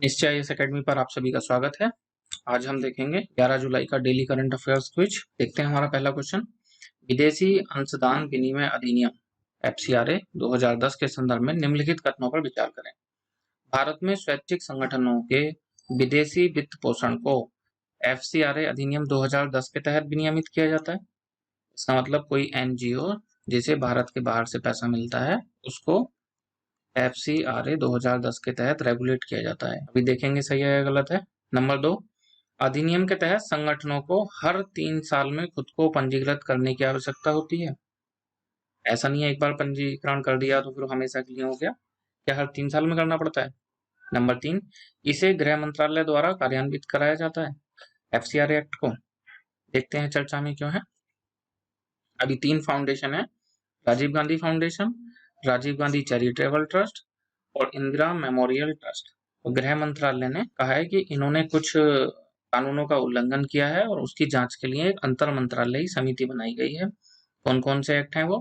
निश्चय IAS academy पर आप सभी का स्वागत है। आज हम देखेंगे 11 जुलाई का डेली करंट अफेयर्स क्विज। देखते हैं हमारा पहला क्वेश्चन। विदेशी अंशदान विनिमय अधिनियम एफसीआरए 2010 के संदर्भ में निम्नलिखित कथनों पर विचार करें। भारत में स्वैच्छिक संगठनों के विदेशी वित्त पोषण को एफसीआरए अधिनियम 2010 के तहत विनियमित किया जाता है। इसका मतलब कोई एनजीओ जिसे भारत के बाहर से पैसा मिलता है उसको एफसीआरए 2010 के तहत रेगुलेट किया जाता है। अभी देखेंगे सही है या गलत है। नंबर 2, अधिनियम के तहत संगठनों को हर 3 साल में खुद को पंजीकृत करने की आवश्यकता होती है। ऐसा नहीं है एक बार पंजीकरण कर दिया तो फिर हमेशा के लिए हो गया, क्या हर 3 साल में करना पड़ता है। नंबर 3, इसे गृह मंत्रालय द्वारा कार्यान्वित कराया जाता है एफसीआरए एक्ट को। देखते हैं चर्चा में क्यों है। अभी 3 फाउंडेशन है, Rajiv Gandhi foundation, Rajiv Gandhi charitable trust और इंदिरा मेमोरियल ट्रस्ट। तो गृह मंत्रालय ने कहा है कि इन्होंने कुछ कानूनों का उल्लंघन किया है और उसकी जांच के लिए एक अंतर मंत्रालयी समिति बनाई गई है। कौन कौन से एक्ट हैं वो?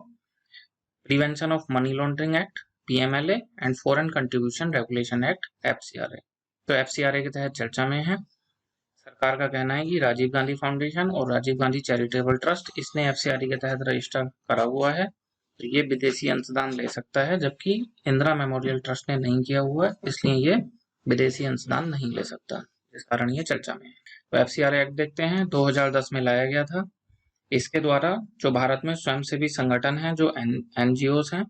Prevention of money laundering act PMLA and foreign contribution regulation act FCRA. तो एफसीआरए के तहत चर्चा में है। सरकार का कहना है कि राजीव गांधी फाउंडेशन और राजीव गांधी चैरिटेबल ट्रस्ट इसने एफसीआरए के तहत रजिस्टर करा हुआ है, तो ये विदेशी अंशदान ले सकता है, जबकि इंदिरा मेमोरियल ट्रस्ट ने नहीं किया हुआ है, इसलिए ये विदेशी अंशदान नहीं ले सकता। इस कारण ये चर्चा में है। तो एफसीआरए एक्ट देखते हैं, 2010 में लाया गया था। इसके द्वारा जो भारत में स्वयंसेवी संगठन है, जो एनजीओस हैं,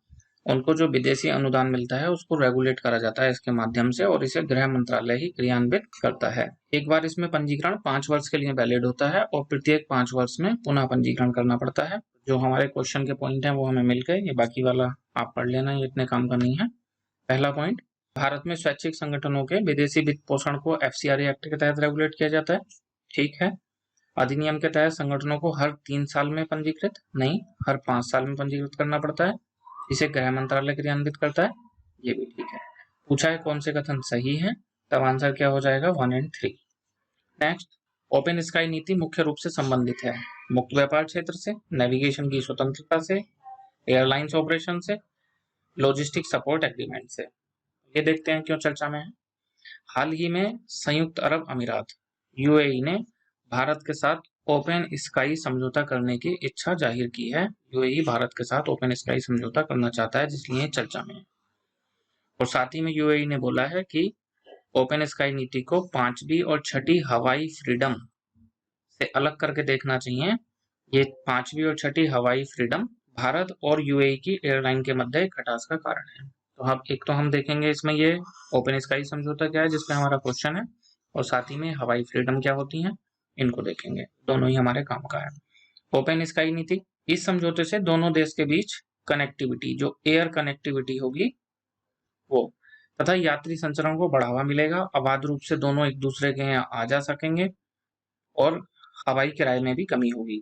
उनको जो विदेशी अनुदान मिलता है उसको रेगुलेट करा जाता है इसके माध्यम से, और इसे गृह मंत्रालय ही क्रियान्वित करता है। एक बार इसमें पंजीकरण 5 वर्ष के लिए वैलिड होता है और प्रत्येक 5 वर्ष में पुनः पंजीकरण करना पड़ता है। जो हमारे क्वेश्चन के पॉइंट हैं वो हमें मिल गए, ये बाकी वाला आप पढ़ लेना, ये इतने काम का नहीं है। पहला पॉइंट, भारत में स्वैच्छिक संगठनों के विदेशी वित्त पोषण को एफसीआरए एक्ट के तहत रेगुलेट किया जाता है। ठीक है। अधिनियम के तहत संगठनों को हर 3 साल में पंजीकृत नहीं, हर 5 साल में पंजीकृत करना पड़ता है, इसे गृह मंत्रालय क्रियान्वित करता है। ये भी ठीक है। पूछा है कौन से कथन सही है, तब आंसर क्या हो जाएगा 1 और 3। नेक्स्ट, ओपन स्काई नीति मुख्य रूप से संबंधित है मुक्त व्यापार क्षेत्र से, नेविगेशन की स्वतंत्रता से, एयरलाइंस ऑपरेशन से, लॉजिस्टिक सपोर्ट एग्रीमेंट से। ये देखते हैं क्यों चर्चा में है। हाल ही में संयुक्त अरब अमीरात यूएई ने भारत के साथ ओपन स्काई समझौता करने की इच्छा जाहिर की है। यूएई भारत के साथ ओपन स्काई समझौता करना चाहता है, जिसलिए चर्चा में है। और साथ ही में यूएई ने बोला है कि ओपन स्काई नीति को 5वीं और 6ठी हवाई फ्रीडम से अलग करके देखना चाहिए। ये 5वीं और 6ठी हवाई फ्रीडम भारत और यूएई की एयरलाइन के मध्य खटास का कारण है। तो हम देखेंगे इसमें ये ओपन स्काई समझौता क्या है जिसमें हमारा क्वेश्चन है, और साथ ही में हवाई फ्रीडम क्या होती है इनको देखेंगे। दोनों ही हमारे काम का है। ओपन स्काई नीति, इस समझौते से दोनों देश के बीच कनेक्टिविटी, जो एयर कनेक्टिविटी होगी वो, तथा यात्री संचरण को बढ़ावा मिलेगा। अबाध रूप से दोनों एक दूसरे के यहाँ आ जा सकेंगे और हवाई किराए में भी कमी होगी।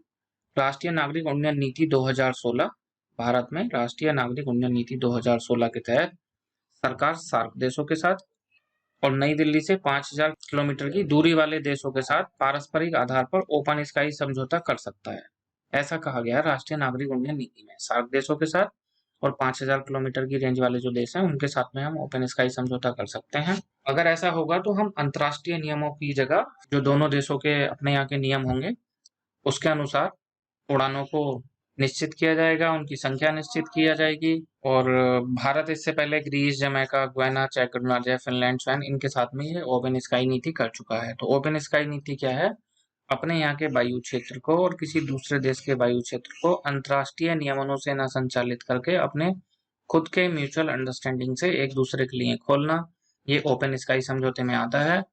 राष्ट्रीय नागरिक उड्डयन नीति 2016, भारत में राष्ट्रीय नागरिक उड्डयन नीति 2016 के तहत सरकार सार्क देशों के साथ और नई दिल्ली से 5000 किलोमीटर की दूरी वाले देशों के साथ पारस्परिक आधार पर ओपन स्काई समझौता कर सकता है। ऐसा कहा गया है राष्ट्रीय नागरिक उड्डयन नीति में। सार्क देशों के साथ और 5000 किलोमीटर की रेंज वाले जो देश हैं उनके साथ में हम ओपन स्काई समझौता कर सकते हैं। अगर ऐसा होगा तो हम अंतर्राष्ट्रीय नियमों की जगह जो दोनों देशों के अपने यहाँ के नियम होंगे उसके अनुसार उड़ानों को निश्चित किया जाएगा, उनकी संख्या निश्चित किया जाएगी। और भारत इससे पहले ग्रीस, जमैका, गुयाना, चेक गणराज्य, फिनलैंड, स्वीडन इनके साथ में ये ओपन स्काई नीति कर चुका है। तो ओपन स्काई नीति क्या है? अपने यहाँ के वायु क्षेत्र को और किसी दूसरे देश के वायु क्षेत्र को अंतर्राष्ट्रीय नियमों से न संचालित करके अपने खुद के म्यूचुअल अंडरस्टैंडिंग से एक दूसरे के लिए खोलना, ये ओपन स्काई समझौते में आता है।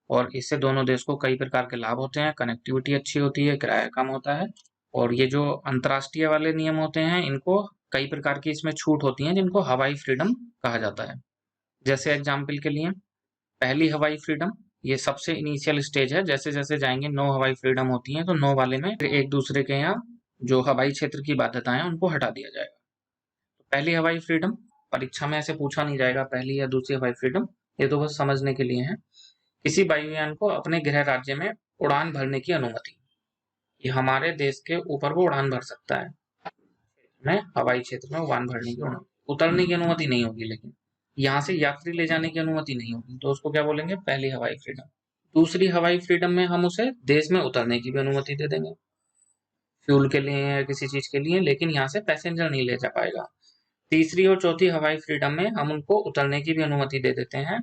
और इससे दोनों देश को कई प्रकार के लाभ होते हैं, कनेक्टिविटी अच्छी होती है, किराया कम होता है। और ये जो अंतर्राष्ट्रीय वाले नियम होते हैं इनको कई प्रकार की इसमें छूट होती है जिनको हवाई फ्रीडम कहा जाता है। जैसे एग्जाम्पल के लिए पहली हवाई फ्रीडम, ये सबसे इनिशियल स्टेज है। जैसे जैसे जाएंगे 9 हवाई फ्रीडम होती हैं, तो 9 वाले में एक दूसरे के यहाँ जो हवाई क्षेत्र की बाध्यताएं उनको हटा दिया जाएगा। तो पहली हवाई फ्रीडम, परीक्षा में ऐसे पूछा नहीं जाएगा पहली या दूसरी हवाई फ्रीडम, ये तो बस समझने के लिए है। किसी वायुयान को अपने गृह राज्य में उड़ान भरने की अनुमति, ये हमारे देश के ऊपर वो उड़ान भर सकता है, में हवाई क्षेत्र में उड़ान भरने की अनुमति, उतरने की अनुमति नहीं होगी लेकिन यहाँ से यात्री ले जाने की अनुमति नहीं होगी, तो उसको क्या बोलेंगे, पहली हवाई फ्रीडम। दूसरी हवाई फ्रीडम में हम उसे देश में उतरने की भी अनुमति दे देंगे, फ्यूल के लिए या किसी चीज के लिए, लेकिन यहाँ से पैसेंजर नहीं ले जा पाएगा। तीसरी और चौथी हवाई फ्रीडम में हम उनको उतरने की भी अनुमति दे देते हैं,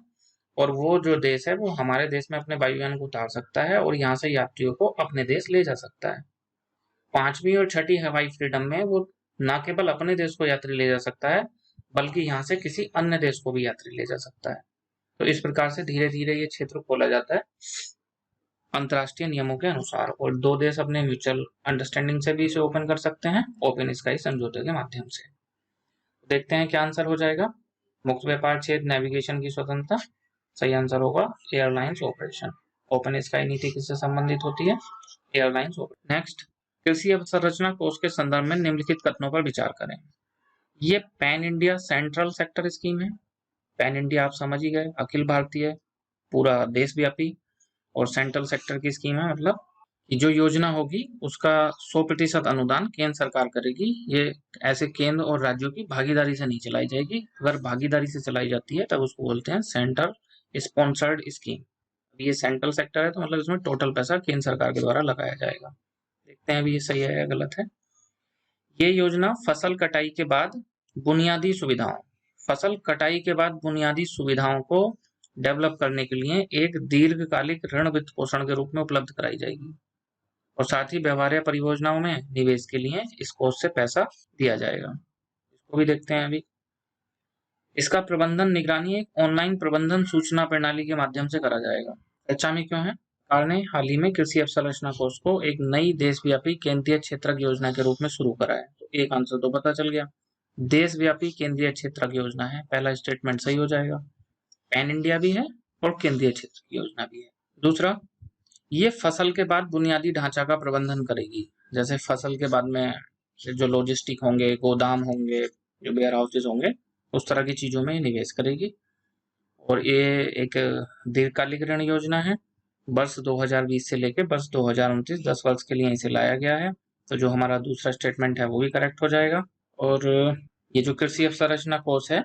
और वो जो देश है वो हमारे देश में अपने वायुयान को उतार सकता है और यहाँ से यात्रियों को अपने देश ले जा सकता है। पांचवी और छठी हवाई फ्रीडम में वो न केवल अपने देश को यात्री ले जा सकता है, बल्कि यहाँ से किसी अन्य देश को भी यात्री ले जा सकता है। तो इस प्रकार से धीरे धीरे ये क्षेत्र खोला जाता है अंतर्राष्ट्रीय नियमों के अनुसार, और दो देश अपने म्यूचुअल अंडरस्टैंडिंग से भी इसे ओपन कर सकते हैं, ओपन स्काई समझौते के माध्यम से। देखते हैं क्या आंसर हो जाएगा। मुक्त व्यापार क्षेत्र, नेविगेशन की स्वतंत्रता, सही आंसर होगा एयरलाइंस ऑपरेशन। ओपन स्काई नीति किससे संबंधित होती है, एयरलाइंस ऑपरेशन। नेक्स्ट, कृषि अवसंरचना कोष के संदर्भ में निम्नलिखित कथनों पर विचार करें। ये pan India central sector scheme है। पैन इंडिया आप समझ ही गए, अखिल भारतीय, पूरा देशव्यापी, और सेंट्रल सेक्टर की स्कीम है, मतलब जो योजना होगी उसका 100% अनुदान केंद्र सरकार करेगी। ये ऐसे केंद्र और राज्यों की भागीदारी से नहीं चलाई जाएगी, अगर भागीदारी से चलाई जाती है तब उसको बोलते हैं सेंट्रल स्पॉन्सर्ड स्कीम। ये सेंट्रल सेक्टर है तो मतलब इसमें टोटल पैसा केंद्र सरकार के द्वारा लगाया जाएगा। देखते हैं अभी ये सही है या गलत है। ये योजना फसल कटाई के बाद बुनियादी सुविधाओं को डेवलप करने के लिए एक दीर्घकालिक ऋण वित्त पोषण के रूप में उपलब्ध कराई जाएगी, और साथ ही व्यवहार्य परियोजनाओं में निवेश के लिए इस कोष से पैसा दिया जाएगा। इसको भी देखते हैं अभी। इसका प्रबंधन निगरानी एक ऑनलाइन प्रबंधन सूचना प्रणाली के माध्यम से करा जाएगा। चर्चा में क्यों है? सरकार ने हाल ही में कृषि अवसंरचना कोष को एक नई देशव्यापी केंद्रीय क्षेत्रक योजना के रूप में शुरू करा है। तो एक आंसर तो पता चल गया, देशव्यापी केंद्रीय क्षेत्रक योजना है, पहला स्टेटमेंट सही हो जाएगा। पैन इंडिया भी है और केंद्रीय क्षेत्र की योजना भी है। दूसरा, ये फसल के बाद बुनियादी ढांचा का प्रबंधन करेगी, जैसे फसल के बाद में जो लॉजिस्टिक होंगे, गोदाम होंगे, जो वेयर हाउसेज होंगे, उस तरह की चीजों में निवेश करेगी। और ये एक दीर्घकालिक ऋण योजना है, वर्ष 2020 से लेकर वर्ष 2029 10 वर्ष के लिए इसे लाया गया है। तो जो हमारा दूसरा स्टेटमेंट है वो भी करेक्ट हो जाएगा। और ये जो कृषि अवसंरचना कोष है,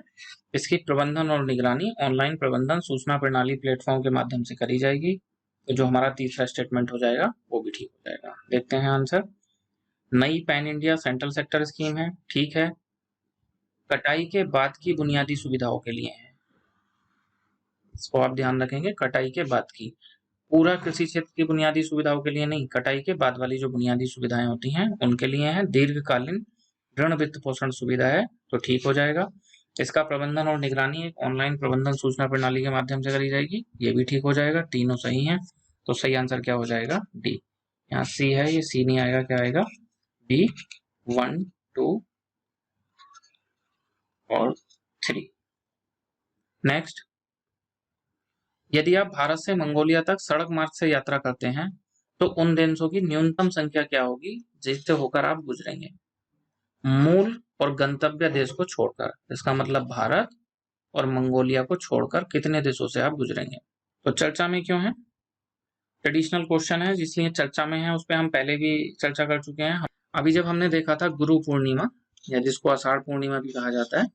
इसकी प्रबंधन और निगरानी ऑनलाइन प्रबंधन सूचना प्रणाली प्लेटफॉर्म के माध्यम से करी जाएगी। तो जो हमारा तीसरा स्टेटमेंट हो जाएगा वो भी ठीक हो जाएगा। देखते हैं आंसर। नई pan India central sector scheme है, ठीक है, कटाई के बाद की बुनियादी सुविधाओं के लिए है, इसको आप ध्यान रखेंगे, कटाई के बाद की, पूरा कृषि क्षेत्र की बुनियादी सुविधाओं के लिए नहीं, कटाई के बाद वाली जो बुनियादी सुविधाएं होती हैं उनके लिए है। दीर्घकालीन ऋण वित्त पोषण सुविधा है, तो ठीक हो जाएगा। इसका प्रबंधन और निगरानी एक ऑनलाइन प्रबंधन सूचना प्रणाली के माध्यम से करी जाएगी, ये भी ठीक हो जाएगा। तीनों सही हैं, तो सही आंसर क्या हो जाएगा, डी। यहाँ सी है, ये सी नहीं आएगा, क्या आएगा, बी 1, 2 और 3। नेक्स्ट, यदि आप भारत से मंगोलिया तक सड़क मार्ग से यात्रा करते हैं तो उन देशों की न्यूनतम संख्या क्या होगी जिससे होकर आप गुजरेंगे, मूल और गंतव्य देश को छोड़कर। इसका मतलब भारत और मंगोलिया को छोड़कर कितने देशों से आप गुजरेंगे। तो चर्चा में क्यों है, ट्रेडिशनल क्वेश्चन है इसलिए चर्चा में है, उस पर हम पहले भी चर्चा कर चुके हैं। अभी जब हमने देखा था गुरु पूर्णिमा, या जिसको आषाढ़ पूर्णिमा भी कहा जाता है,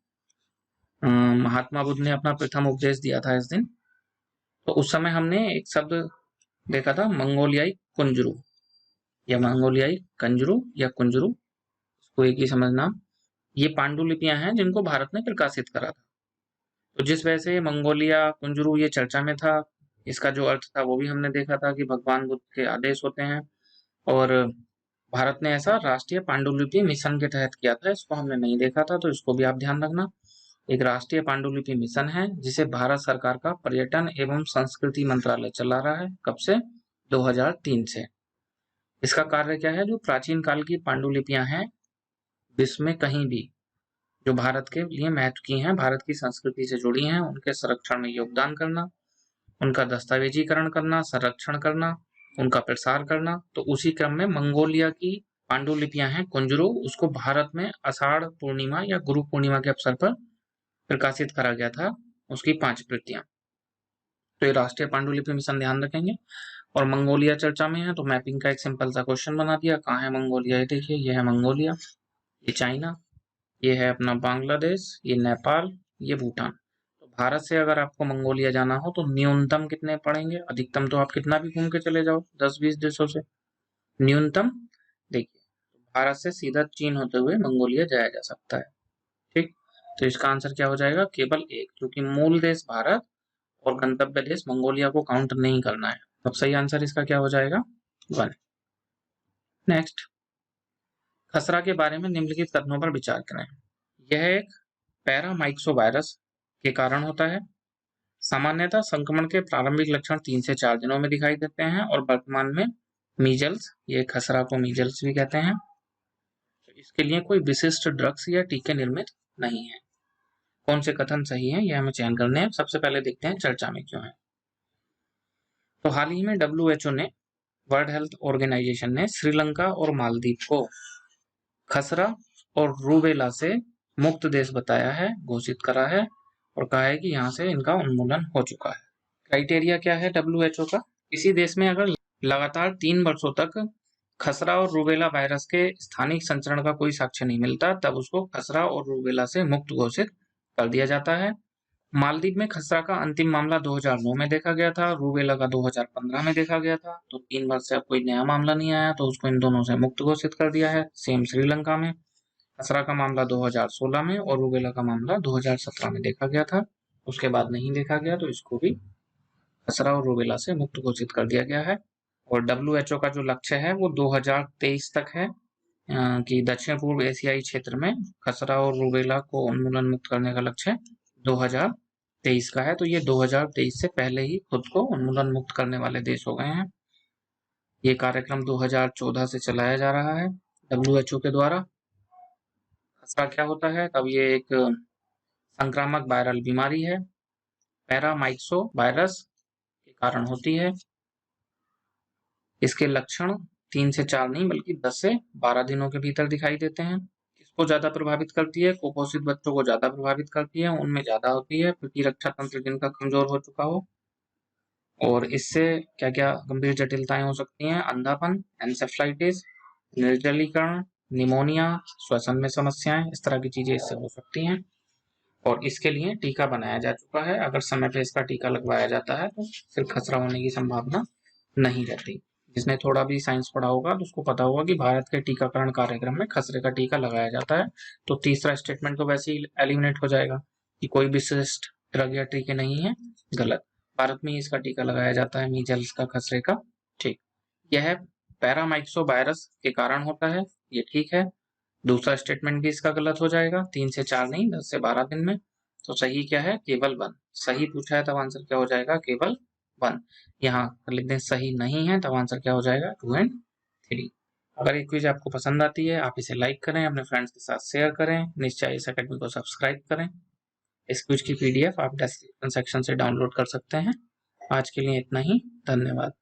महात्मा बुद्ध ने अपना प्रथम उपदेश दिया था इस दिन। तो उस समय हमने एक शब्द देखा था, मंगोलियाई कुंजरू, या मंगोलियाई कंजरू या कुंजरू, इसको एक ही समझना। ये पांडुलिपियां हैं जिनको भारत ने प्रकाशित करा था। तो जिस वजह से मंगोलिया कुंजरू ये चर्चा में था, इसका जो अर्थ था वो भी हमने देखा था कि भगवान बुद्ध के आदेश होते हैं, और भारत ने ऐसा राष्ट्रीय पांडुलिपि मिशन के तहत किया था, इसको हमने नहीं देखा था, तो इसको भी आप ध्यान रखना। एक राष्ट्रीय पांडुलिपि मिशन है जिसे भारत सरकार का पर्यटन एवं संस्कृति मंत्रालय चला रहा है। कब से, 2003 से। इसका कार्य क्या है, जो प्राचीन काल की पांडुलिपियां हैं विश्व में कहीं भी जो भारत के लिए महत्व की हैं, भारत की संस्कृति से जुड़ी हैं, उनके संरक्षण में योगदान करना, उनका दस्तावेजीकरण करना, संरक्षण करना, उनका प्रसार करना। तो उसी क्रम में मंगोलिया की पांडुलिपियां हैं कुंजरू, उसको भारत में आषाढ़ पूर्णिमा या गुरु पूर्णिमा के अवसर पर प्रकाशित करा गया था, उसकी 5 प्रतियां। तो ये राष्ट्रीय पांडुलिपि मिशन ध्यान रखेंगे। और मंगोलिया चर्चा में है तो मैपिंग का एक सिंपल सा क्वेश्चन बना दिया, कहाँ है मंगोलिया, ये देखिए, ये है मंगोलिया, ये चाइना, ये है अपना बांग्लादेश, ये नेपाल, ये भूटान। तो भारत से अगर आपको मंगोलिया जाना हो तो न्यूनतम कितने पड़ेंगे, अधिकतम तो आप कितना भी घूम के चले जाओ 10-20 देशों से, न्यूनतम देखिए भारत से सीधा चीन होते हुए मंगोलिया जाया जा सकता है। ठीक, तो इसका आंसर क्या हो जाएगा, केवल एक, क्योंकि मूल देश भारत और गंतव्य देश मंगोलिया को काउंट नहीं करना है। तब सही आंसर इसका क्या हो जाएगा, 1। नेक्स्ट, खसरा के बारे में निम्नलिखित कथनों पर विचार करें। यह एक पैरामाइक्सो वायरस के कारण होता है। सामान्यतः संक्रमण के प्रारंभिक लक्षण 3 से 4 दिनों में दिखाई देते हैं और वर्तमान में मीजल्स, ये खसरा को मीजल्स भी कहते हैं, तो इसके लिए कोई विशिष्ट ड्रग्स या टीके निर्मित नहीं है। कौन से कथन सही हैं, यह हमें चयन करने हैं। सबसे पहले देखते हैं चर्चा में क्यों है। तो हाल ही में WHO ने, वर्ल्ड हेल्थ ऑर्गेनाइजेशन ने श्रीलंका और मालदीव को खसरा और रूबेला से मुक्त देश बताया है, घोषित करा है और कहा है कि यहाँ से इनका उन्मूलन हो चुका है। क्राइटेरिया क्या है WHO का, किसी देश में अगर लगातार 3 वर्षों तक खसरा और रूबेला वायरस के स्थानिक संचरण का कोई साक्ष्य नहीं मिलता, तब उसको खसरा और रूबेला से मुक्त घोषित कर दिया जाता है। मालदीव में खसरा का अंतिम मामला 2009 में देखा गया था, रूबेला का 2015 में देखा गया था, तो 3 वर्ष से अब कोई नया मामला नहीं आया, तो उसको इन दोनों से मुक्त घोषित कर दिया है। सेम श्रीलंका में खसरा का मामला 2016 में और रूबेला का मामला 2017 में देखा गया था, उसके बाद नहीं देखा गया, तो इसको भी खसरा और रूबेला से मुक्त घोषित कर दिया गया है। और WHO का जो लक्ष्य है वो 2023 तक है कि दक्षिण पूर्व एशियाई क्षेत्र में खसरा और रूबेला को उन्मूलन मुक्त करने का लक्ष्य 2023 का है। तो ये 2023 से पहले ही खुद को उन्मूलन मुक्त करने वाले देश हो गए हैं। ये कार्यक्रम 2014 से चलाया जा रहा है WHO के द्वारा। खसरा क्या होता है, तब ये एक संक्रामक वायरल बीमारी है, पैरामाइक्सो वायरस के कारण होती है। इसके लक्षण 3 से 4 नहीं बल्कि 10 से 12 दिनों के भीतर दिखाई देते हैं। किसको ज्यादा प्रभावित करती है, कुपोषित बच्चों को ज्यादा प्रभावित करती है, उनमें ज्यादा होती है प्रतिरक्षा तंत्र जिनका कमजोर हो चुका हो। और इससे क्या क्या गंभीर जटिलताएं हो सकती हैं, अंधापन, एन्सेफ्लाइटिस, निर्जलीकरण, निमोनिया, श्वसन में समस्याएं, इस तरह की चीजें इससे हो सकती हैं। और इसके लिए टीका बनाया जा चुका है, अगर समय पे इसका टीका लगवाया जाता है तो फिर खसरा होने की संभावना नहीं रहती। जिसने थोड़ा भी साइंस पढ़ा होगा तो उसको पता होगा कि भारत के टीकाकरण कार्यक्रम में खसरे का टीका लगाया जाता है। तो तीसरा स्टेटमेंट तो वैसे ही एलिमिनेट हो जाएगा कि कोई विशिष्ट ड्रग या टीके नहीं है, गलत। भारत में ही इसका टीका लगाया जाता है, मीजल्स का, खसरे का। ठीक, यह पैरामाइक्सो वायरस के कारण होता है, ये ठीक है। दूसरा स्टेटमेंट भी इसका गलत हो जाएगा, 3 से 4 नहीं 10 से 12 दिन में। तो सही क्या है, केवल 1। सही पूछा है तब आंसर क्या हो जाएगा, केवल 1। यहाँ लिख दें सही नहीं है, तब आंसर क्या हो जाएगा, 2 और 3। अगर ये क्विज आपको पसंद आती है, आप इसे लाइक करें, अपने फ्रेंड्स के साथ शेयर करें, निश्चय इस अकेडमी को सब्सक्राइब करें। इस क्विज की PDF आप डिस्क्रिप्शन सेक्शन से डाउनलोड कर सकते हैं। आज के लिए इतना ही, धन्यवाद।